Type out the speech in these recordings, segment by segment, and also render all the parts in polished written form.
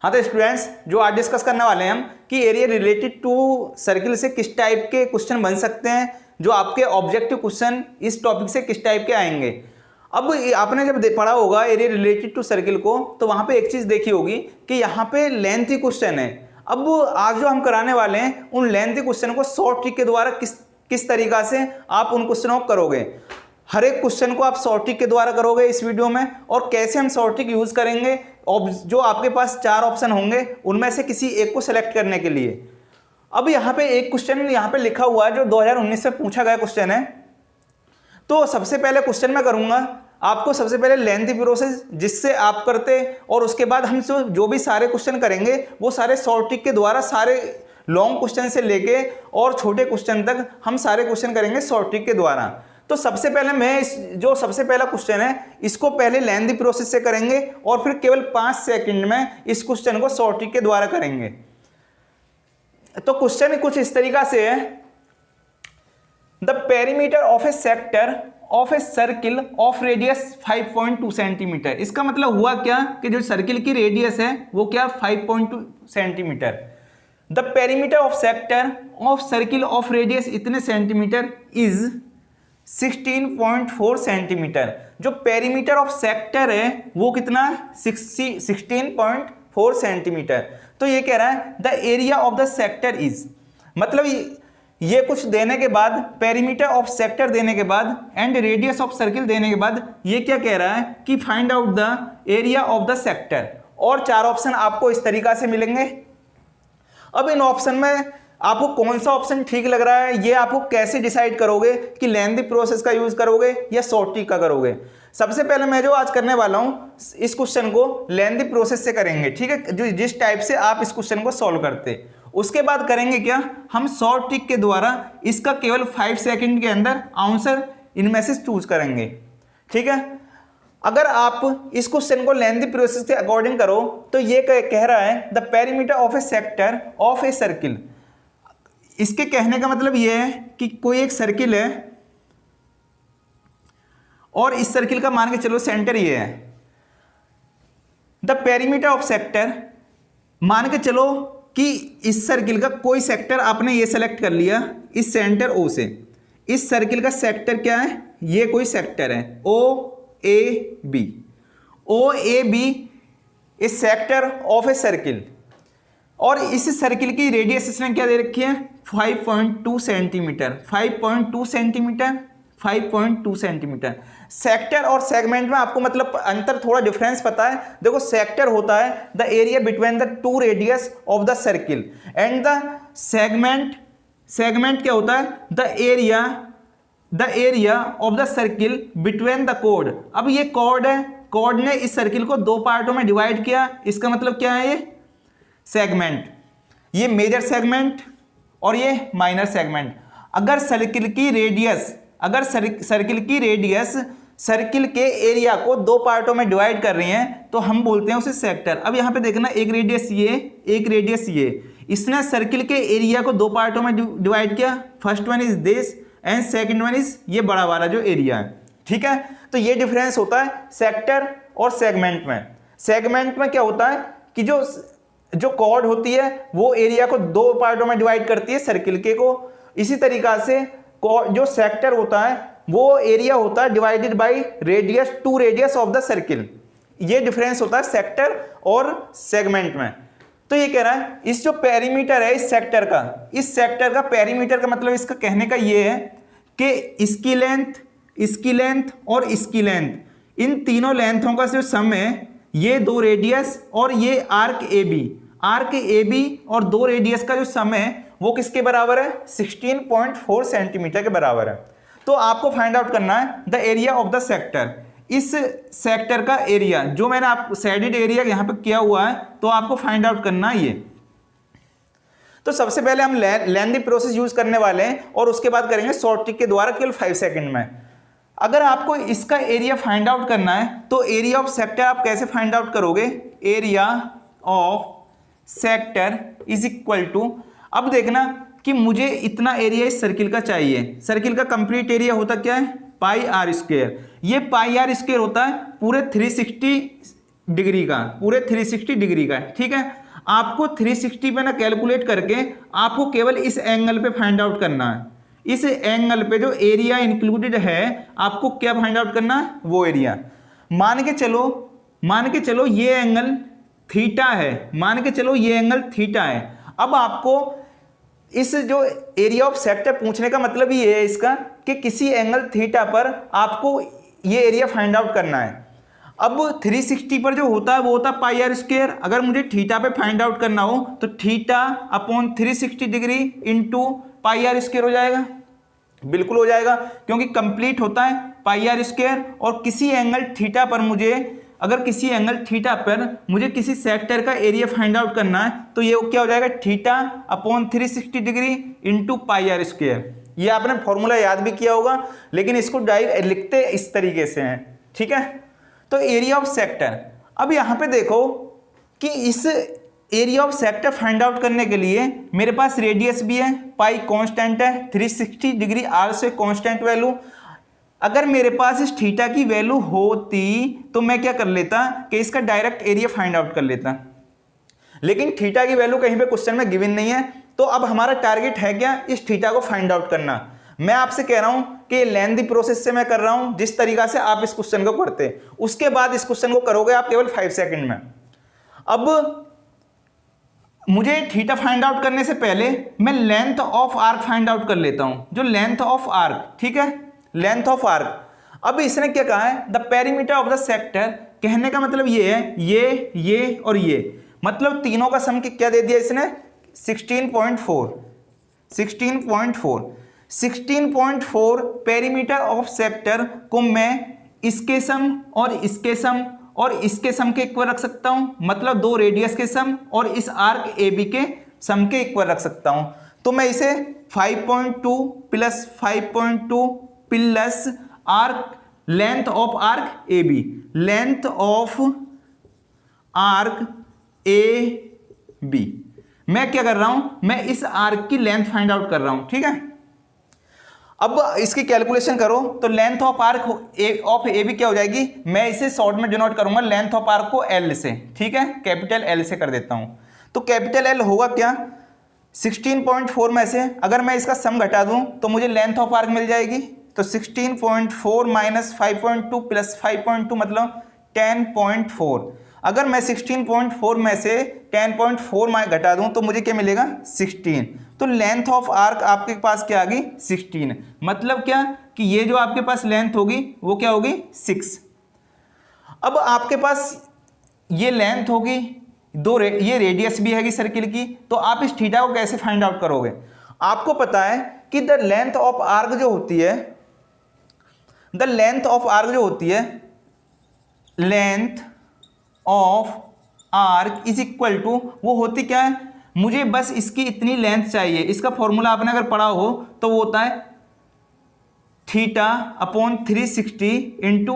हाँ तो स्टूडेंट्स जो आज डिस्कस करने वाले हैं हम कि एरिया रिलेटेड टू सर्किल से किस टाइप के क्वेश्चन बन सकते हैं, जो आपके ऑब्जेक्टिव क्वेश्चन इस टॉपिक से किस टाइप के आएंगे। अब आपने जब पढ़ा होगा एरिया रिलेटेड टू सर्किल को, तो वहाँ पे एक चीज़ देखी होगी कि यहाँ पे लेंथी क्वेश्चन है। अब आज जो हम कराने वाले हैं उन लेंथी क्वेश्चन को शॉर्ट ट्रिक के द्वारा किस तरीका से आप उन क्वेश्चनों को करोगे। हर एक क्वेश्चन को आप शॉर्ट ट्रिक के द्वारा करोगे इस वीडियो में, और कैसे हम शॉर्ट ट्रिक यूज करेंगे, जो आपके पास 4 ऑप्शन होंगे उनमें से किसी एक को सेलेक्ट करने के लिए। अब यहाँ पे एक क्वेश्चन यहाँ पे लिखा हुआ है जो 2019 में पूछा गया क्वेश्चन है। तो सबसे पहले क्वेश्चन मैं करूंगा आपको, सबसे पहले लेंथी प्रोसेस जिससे आप करते, और उसके बाद हम जो भी सारे क्वेश्चन करेंगे वो सारे शॉर्ट ट्रिक के द्वारा, सारे लॉन्ग क्वेश्चन से लेके और छोटे क्वेश्चन तक हम सारे क्वेश्चन करेंगे शॉर्ट ट्रिक के द्वारा। तो सबसे पहले मैं जो सबसे पहला क्वेश्चन है इसको पहले लेंथी प्रोसेस से करेंगे और फिर केवल 5 सेकंड में इस क्वेश्चन को शॉर्ट ट्रिक के द्वारा करेंगे। तो क्वेश्चन कुछ इस तरीका से है, the perimeter of A sector of a circle of radius 5.2 centimetre. इसका मतलब हुआ क्या कि जो सर्किल की रेडियस है वो क्या 5.2 centimetre. The perimeter of sector of circle of radius इतने सेंटीमीटर इज 16.4 सेंटीमीटर। जो पेरीमीटर ऑफ सेक्टर है वो कितना 16.4 सेंटीमीटर। तो ये कह रहा है the area of the sector is, मतलब ये कुछ देने के बाद, पेरीमीटर ऑफ सेक्टर देने के बाद एंड रेडियस ऑफ सर्किल देने के बाद ये क्या कह रहा है कि find out the area of the sector. और 4 ऑप्शन आपको इस तरीका से मिलेंगे। अब इन ऑप्शन में आपको कौन सा ऑप्शन ठीक लग रहा है ये आपको कैसे डिसाइड करोगे कि लेंथी प्रोसेस का यूज करोगे या शॉर्ट ट्रिक का करोगे। सबसे पहले मैं जो आज करने वाला हूं इस क्वेश्चन को लेंथी प्रोसेस से करेंगे, ठीक है, जो जिस टाइप से आप इस क्वेश्चन को सॉल्व करते। उसके बाद करेंगे क्या, हम शॉर्ट ट्रिक के द्वारा इसका केवल 5 सेकंड के अंदर आंसर इनमें से चूज करेंगे, ठीक है। अगर आप इस क्वेश्चन को लेंथी प्रोसेस के अकॉर्डिंग करो तो ये कह रहा है the perimeter of A sector of a circle. इसके कहने का मतलब ये है कि कोई एक सर्किल है और इस सर्किल का मान के चलो सेंटर ये है। द पेरीमीटर ऑफ सेक्टर, मान के चलो कि इस सर्किल का कोई सेक्टर आपने ये सेलेक्ट कर लिया इस सेंटर ओ से। इस सर्किल का सेक्टर क्या है, ये कोई सेक्टर है O A B. O A B is sector of a circle, और इस सर्किल की रेडियस इसने क्या दे रखी है 5.2 सेंटीमीटर। 5.2 centimetre, 5.2 centimetre. सेक्टर और सेगमेंट में आपको मतलब अंतर, थोड़ा डिफरेंस पता है। देखो एरिया होता है the area between the 2 radius of the circle, and the segment क्या होता है the area of the circle between the chord. अब ये कॉर्ड है, कॉर्ड ने इस सर्किल को 2 पार्टों में डिवाइड किया, इसका मतलब क्या है ये सेगमेंट, ये मेजर सेगमेंट और ये माइनर सेगमेंट। अगर सर्किल की रेडियस सर्किल के एरिया को 2 पार्टों में डिवाइड कर रही है तो हम बोलते हैं उसे सेक्टर। अब यहाँ पे देखना एक रेडियस ये, एक रेडियस ये, इसने सर्किल के एरिया को 2 पार्टों में डिवाइड किया। First one is this and second one is ये बड़ा वाला जो एरिया है, ठीक है। तो ये डिफरेंस होता है सेक्टर और सेगमेंट में। सेगमेंट में क्या होता है कि जो कॉर्ड होती है वो एरिया को 2 पार्टों में डिवाइड करती है सर्किल के को। इसी तरीका से जो सेक्टर होता है वो एरिया होता है divided by radius, 2 radius of the circle. ये डिफरेंस होता है सेक्टर और सेगमेंट में। तो ये कह रहा है इस जो पेरीमीटर है इस सेक्टर का पेरीमीटर का मतलब इसका कहने का ये है कि इसकी लेंथ और इसकी लेंथ, इन तीनों लेंथों का जो सम है, ये 2 रेडियस और ये आर्क ए बी और 2 रेडियस का जो सम है वो किसके बराबर है 16.4 सेंटीमीटर के बराबर है। तो आपको फाइंड आउट करना है the area of the sector. इस सेक्टर का एरिया जो मैंने आप शेडेड एरिया यहाँ पे किया हुआ है, तो आपको फाइंड आउट करना है ये। तो सबसे पहले हम लेंथी प्रोसेस यूज करने वाले हैं और उसके बाद करेंगे शॉर्ट ट्रिक के द्वारा केवल 5 सेकंड में। अगर आपको इसका एरिया फाइंड आउट करना है तो एरिया ऑफ सेक्टर आप कैसे फाइंड आउट करोगे, area of sector is equal to, अब देखना कि मुझे इतना एरिया इस सर्किल का चाहिए। सर्किल का कंप्लीट एरिया होता क्या है पाई आर स्क्वायर। ये पाई आर स्क्वायर होता है पूरे 360 डिग्री का, पूरे 360 डिग्री का, ठीक है। आपको 360 पे ना कैलकुलेट करके आपको केवल इस एंगल पे फाइंड आउट करना है। इस एंगल पे जो एरिया इंक्लूडेड है आपको क्या फाइंड आउट करना है, वो एरिया। मान के चलो ये एंगल थीटा है, मान के चलो ये एंगल थीटा है। अब आपको इस जो एरिया ऑफ सेक्टर पूछने का मतलब ये है इसका कि किसी एंगल थीटा पर आपको ये एरिया फाइंड आउट करना है। अब 360 पर जो होता है वो होता है पाई आर स्क्वायर। अगर मुझे थीटा पे फाइंड आउट करना हो तो theta upon 360 degree into pi R square हो जाएगा। बिल्कुल हो जाएगा, क्योंकि कंप्लीट होता है पाई आर स्क्वायर। और किसी एंगल थीटा पर मुझे किसी सेक्टर का एरिया फाइंड आउट करना है तो ये क्या हो जाएगा, theta upon 360 degree into pi R square. ये आपने फॉर्मूला याद भी किया होगा, लेकिन इसको डायरेक्ट लिखते इस तरीके से हैं, ठीक है। तो एरिया ऑफ सेक्टर, अब यहां पे देखो कि इस area of sector find out करने के लिए मेरे पास रेडियस भी है, पाई कांस्टेंट है, 360 डिग्री आर से कांस्टेंट वैल्यू। अगर मेरे पास इस थीटा की वैल्यू होती तो मैं क्या कर लेता कि इसका डायरेक्ट एरिया फाइंड आउट कर लेता, लेकिन थीटा की वैल्यू कहीं पे क्वेश्चन में गिवन नहीं है। तो अब हमारा टारगेट है क्या, इस थीटा को फाइंड आउट करना। मैं आपसे कह रहा हूं कि लेंथी प्रोसेस से मैं कर रहा हूं, जिस तरीका से आप इस क्वेश्चन को करते, उसके बाद इस क्वेश्चन को करोगे आप केवल 5 सेकंड में। अब मुझे थीटा फाइंड आउट करने से पहले मैं length of arc find out कर लेता हूं, जो लेंथ ऑफ आर्क, ठीक है, लेंथ ऑफ आर्क। अब इसने क्या कहा है, the perimeter of the sector, कहने का मतलब ये है ये और ये, मतलब तीनों का सम क्या दे दिया इसने, 16.4 पेरीमीटर ऑफ सेक्टर को मैं इसके सम और इसके सम और इसके सम के इक्वल रख सकता हूं, मतलब दो रेडियस के सम और इस आर्क ए बी के सम के इक्वल रख सकता हूं। तो मैं इसे 5.2 plus 5.2 plus arc length of arc A B, length of arc A B, मैं क्या कर रहा हूं, मैं इस आर्क की लेंथ फाइंड आउट कर रहा हूं, ठीक है। अब इसकी कैलकुलेशन करो तो length of arc of A B क्या हो जाएगी, मैं इसे शॉर्ट में डिनोट करूंगा लेंथ ऑफ आर्क को एल से, ठीक है, कैपिटल एल से कर देता हूं। तो कैपिटल एल होगा क्या, 16.4 में से अगर मैं इसका सम घटा दूं तो मुझे लेंथ ऑफ आर्क मिल जाएगी। तो 16.4 माइनस 5.2 प्लस 5.2 मतलब 10.4। अगर मैं 16.4 में से 10.4 घटा दूं तो मुझे क्या मिलेगा, 16। तो लेंथ ऑफ आर्क आपके पास क्या आ गई, 16। मतलब क्या कि ये जो आपके पास लेंथ होगी वो क्या होगी, 6। अब आपके पास ये लेंथ होगी, ये रेडियस भी है सर्किल की। तो आप इस थीटा को कैसे फाइंड आउट करोगे, आपको पता है कि द लेंथ ऑफ आर्क जो होती है, length of arc is equal to, वो होती क्या है, मुझे बस इसकी इतनी लेंथ चाहिए। इसका फॉर्मूला आपने अगर पढ़ा हो तो वो होता है theta upon 360 into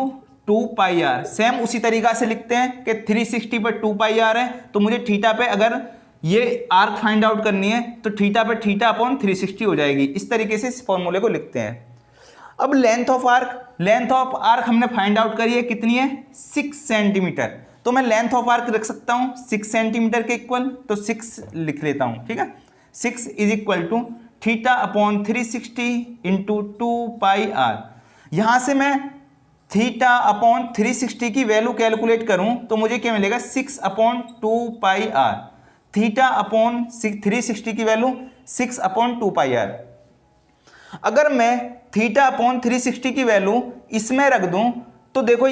2 pi R. Same उसी तरीका से लिखते हैं कि 360 पर 2 पाई आर है, तो मुझे थीटा पे अगर ये आर्क फाइंड आउट करनी है तो थीटा पे थीटा अपॉन 360 हो जाएगी। इस तरीके से इस फॉर्मूले को लिखते हैं। अब लेंथ ऑफ आर्क हमने फाइंड आउट करी है, कितनी है, 6 सेंटीमीटर। तो मैं लेंथ ऑफ आर्क रख सकता हूं 6 सेंटीमीटर के इक्वल, तो 6 लिख लेता हूं, ठीक है। 6 is equal to theta upon 360 into 2 pi R. यहां से मैं थीटा अपॉन 360 की वैल्यू कैलकुलेट करूं तो मुझे क्या मिलेगा, 6 upon 2 pi R. Theta upon 360 की वैल्यू 6 अपॉन 2 पाई आर। अगर मैं थीटा अपॉन 360 की वैल्यू इसमें रख दूं तो देखो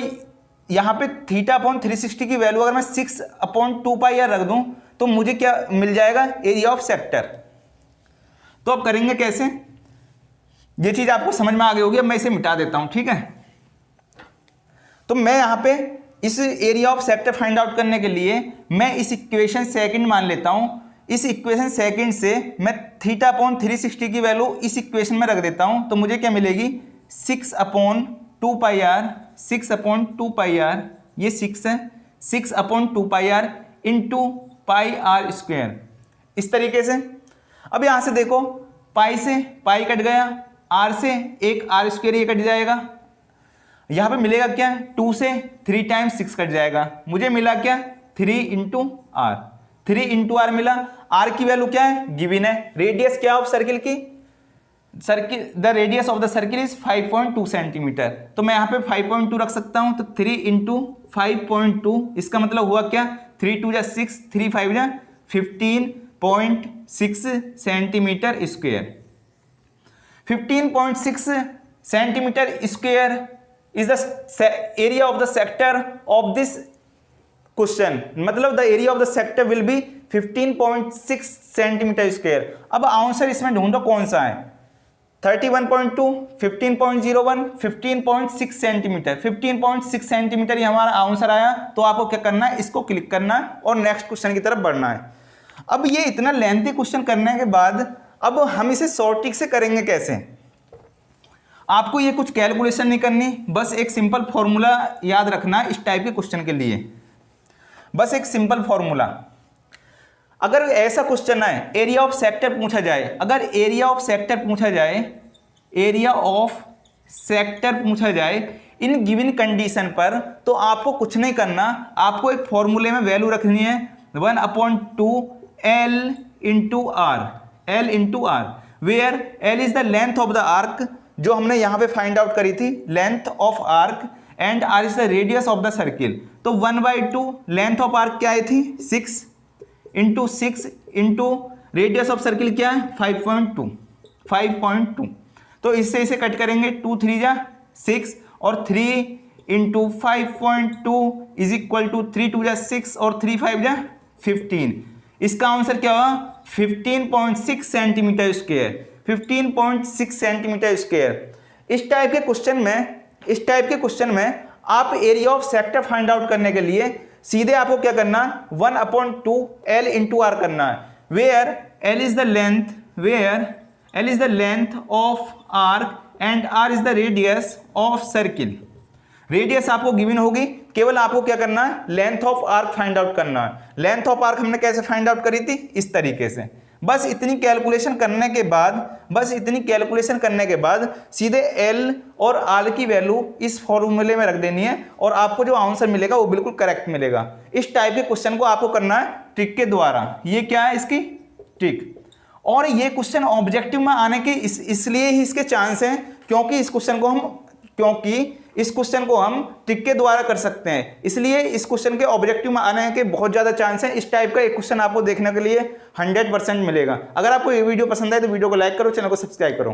यहां पे थीटा अपॉन 360 की वैल्यू अगर मैं 6 अपॉन 2 पाई आर रख दूं तो मुझे क्या मिल जाएगा, एरिया ऑफ सेक्टर। तो अब करेंगे कैसे, ये चीज आपको समझ में आ गई होगी। अब मैं इसे मिटा देता हूं, ठीक है। तो मैं यहां पे इस area of sector find out करने के लिए मैं इस इक्वेशन सेकंड मान लेता हूं। इस इक्वेशन सेकंड से मैं थीटा अपॉन 360 की वैल्यू इस इक्वेशन में रख देता हूं तो मुझे क्या मिलेगी, 6 upon 2 pi R, 6 upon 2 pi R, ये 6 है, 6 upon 2 pi R into pi R square, इस तरीके से। अब यहां से देखो पाई से पाई कट गया, आर से एक आर स्क्वायर ये कट जाएगा। यहाँ पे मिलेगा क्या, 2 से 3 टाइम्स 6 कट जाएगा, मुझे मिला क्या 3 इंटू आर, 3 इंटू आर मिला। आर की वैल्यू क्या है, गिवन है। रेडियस क्या ऑफ सर्किल की, circle the radius of the circle is 5.2 centimetre, तो मैं यहाँ पे 5.2 रख सकता हूँ। तो 3 इंटू 5.2, इसका मतलब हुआ क्या, 3 2 जा 6, 3 5 जा 15.6 centimetre square. 15.6 centimetre square is the area of the sector of this question, मतलब the area of the sector will be 15.6 centimetre square. अब आंसर इसमें ढूंढो कौन सा है, 31.2, 15.01, 15.6 सेंटीमीटर, 15.6 सेंटीमीटर ये हमारा आंसर आया। तो आपको क्या करना है, इसको क्लिक करना है और नेक्स्ट क्वेश्चन की तरफ बढ़ना है। अब ये इतना लेंथी क्वेश्चन करने के बाद अब हम इसे शॉर्ट ट्रिक से करेंगे कैसे। आपको ये कुछ कैलकुलेशन नहीं करनी, बस एक सिंपल फॉर्मूला याद रखना इस टाइप के क्वेश्चन के लिए, बस एक सिंपल फॉर्मूला। अगर ऐसा क्वेश्चन है, एरिया ऑफ सेक्टर पूछा जाए, अगर एरिया ऑफ सेक्टर पूछा जाए, एरिया ऑफ सेक्टर पूछा जाए इन गिवन कंडीशन पर, तो आपको कुछ नहीं करना, आपको एक फॉर्मूले में वैल्यू रखनी है 1/2 L into R, L into R, where L is the length of the arc, जो हमने यहाँ पे फाइंड आउट करी थी, length of arc, and R is the radius of the circle. तो 1/2 लेंथ ऑफ आर्क क्या आई थी, 6 into 6 into radius of circle क्या है 5.2। तो इससे इसे कट करेंगे, 2 3 जा 6 और 3 इंटू 5.2 इज इक्वल टू 3 2 जा 6 और 3 5 जा 15। इसका आंसर क्या हुआ, 15.6 सेंटीमीटर स्क्वायर, 15.6 सेंटीमीटर स्क्वायर। इस टाइप के क्वेश्चन में आप area of sector find out करने के लिए सीधे आपको क्या करना, 1/2 L इंटू आर करना है, where L is the length of arc and R is the radius of circle. Radius आपको गिवन होगी, केवल आपको क्या करना है, length of arc find out करना है। लेंथ ऑफ आर्क हमने कैसे फाइंड आउट करी थी, इस तरीके से। बस इतनी कैलकुलेशन करने के बाद सीधे L और R की वैल्यू इस फॉर्मूले में रख देनी है और आपको जो आंसर मिलेगा वो बिल्कुल करेक्ट मिलेगा। इस टाइप के क्वेश्चन को आपको करना है ट्रिक के द्वारा। ये क्या है, इसकी ट्रिक। और ये क्वेश्चन ऑब्जेक्टिव में आने के इसलिए ही इसके चांस हैं क्योंकि इस क्वेश्चन को हम ट्रिक के द्वारा कर सकते हैं, इसलिए इस क्वेश्चन के ऑब्जेक्टिव में आने के बहुत ज़्यादा चांस हैं। इस टाइप का एक क्वेश्चन आपको देखने के लिए 100% मिलेगा। अगर आपको ये वीडियो पसंद आए तो वीडियो को लाइक करो, चैनल को सब्सक्राइब करो।